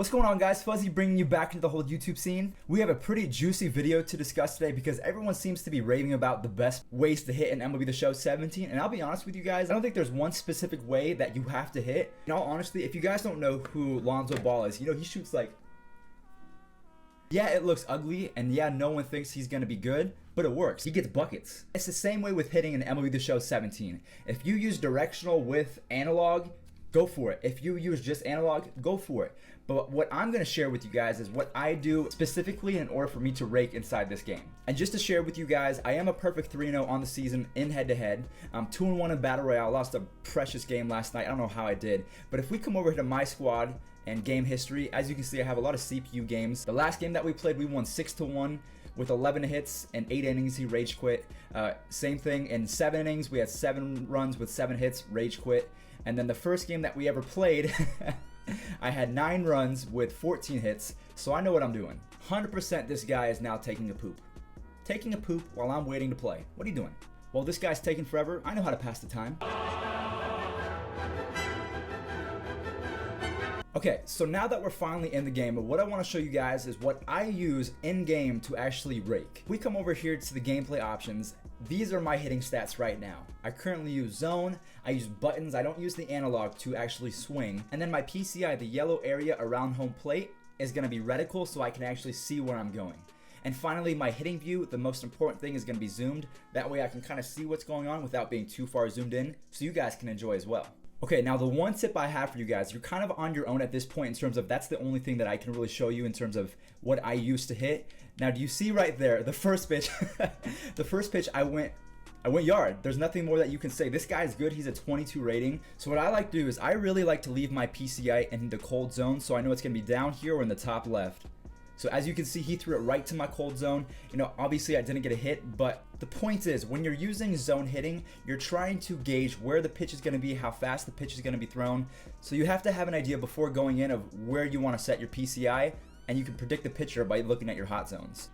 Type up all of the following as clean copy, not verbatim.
What's going on, guys? Fuzzy bringing you back into the whole YouTube scene. We have a pretty juicy video to discuss today because everyone seems to be raving about the best ways to hit in MLB The Show 17, and I'll be honest with you guys, I don't think there's one specific way that you have to hit. In all honesty, if you guys don't know who Lonzo Ball is, he shoots like... Yeah, it looks ugly, and yeah, no one thinks he's gonna be good, but it works. He gets buckets. It's the same way with hitting in MLB The Show 17. If you use directional with analog, go for it. If you use just analog, go for it. But what I'm gonna share with you guys is what I do specifically in order for me to rake inside this game. And just to share with you guys, I am a perfect 3-0 on the season in head-to-head. I'm 2-1 in Battle Royale. I lost a precious game last night. I don't know how I did. But if we come over here to my squad and game history, as you can see, I have a lot of CPU games. The last game that we played, we won 6-1 with 11 hits and 8 innings. He rage quit. Same thing in 7 innings, we had 7 runs with 7 hits, rage quit. And then the first game that we ever played, I had 9 runs with 14 hits, so I know what I'm doing. 100% this guy is now taking a poop. Taking a poop while I'm waiting to play. What are you doing? Well, this guy's taking forever. I know how to pass the time. Okay, so now that we're finally in the game, what I want to show you guys is what I use in-game to actually rake. We come over here to the gameplay options. These are my hitting stats right now. I currently use zone, I use buttons, I don't use the analog to actually swing. And then my PCI, the yellow area around home plate, is going to be reticle so I can actually see where I'm going. And finally, my hitting view, the most important thing, is going to be zoomed. That way I can kind of see what's going on without being too far zoomed in, so you guys can enjoy as well. Okay, now the one tip I have for you guys, you're kind of on your own at this point in terms of that's the only thing that I can really show you in terms of what I used to hit. Now, do you see right there, the first pitch, the first pitch I went yard. There's nothing more that you can say. This guy is good. He's a 22 rating. So what I like to do is I really like to leave my PCI in the cold zone, so I know it's going to be down here or in the top left. So as you can see, he threw it right to my cold zone. Obviously I didn't get a hit, but the point is when you're using zone hitting, you're trying to gauge where the pitch is going to be, how fast the pitch is going to be thrown. So you have to have an idea before going in of where you want to set your PCI, and you can predict the pitcher by looking at your hot zones.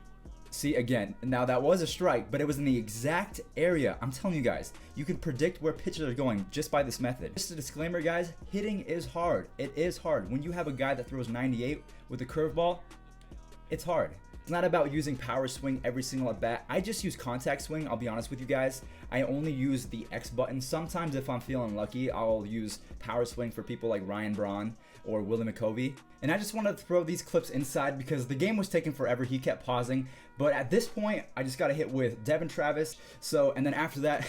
See, again, now that was a strike, but it was in the exact area. I'm telling you guys, you can predict where pitches are going just by this method. Just a disclaimer, guys, hitting is hard. It is hard. When you have a guy that throws 98 with a curveball, it's hard. It's not about using power swing every single at bat. I just use contact swing, I'll be honest with you guys. I only use the X button. Sometimes if I'm feeling lucky, I'll use power swing for people like Ryan Braun or Willie McCovey. And I just wanted to throw these clips inside because the game was taking forever. He kept pausing. But at this point, I just got a hit with Devin Travis. And then after that,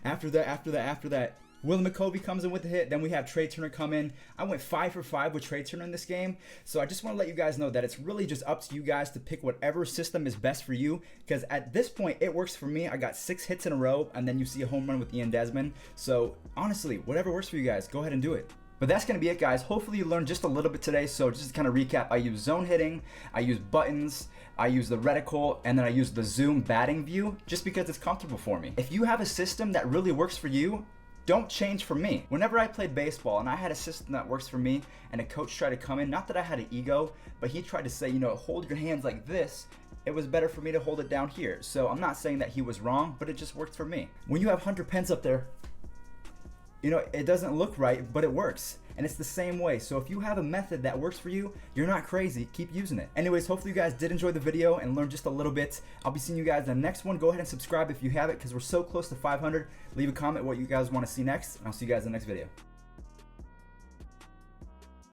after that, Willie McCovey comes in with the hit. Then we have Trey Turner come in. I went 5 for 5 with Trey Turner in this game. So I just want to let you guys know that it's really just up to you guys to pick whatever system is best for you. Because at this point, it works for me. I got 6 hits in a row, and then you see a home run with Ian Desmond. So honestly, whatever works for you guys, go ahead and do it. But that's going to be it, guys. Hopefully you learned just a little bit today. So just to kind of recap, I use zone hitting, I use buttons, I use the reticle, and then I use the zoom batting view just because it's comfortable for me. If you have a system that really works for you, don't change for me. Whenever I played baseball and I had a system that works for me and a coach tried to come in, not that I had an ego, but he tried to say, hold your hands like this, it was better for me to hold it down here. So I'm not saying that he was wrong, but it just worked for me. When you have Hunter Pence up there, it doesn't look right, but it works. And it's the same way. So if you have a method that works for you, you're not crazy, keep using it. Anyways, hopefully you guys did enjoy the video and learn just a little bit. I'll be seeing you guys in the next one. Go ahead and subscribe if you have it, because we're so close to 500. Leave a comment what you guys want to see next, and I'll see you guys in the next video.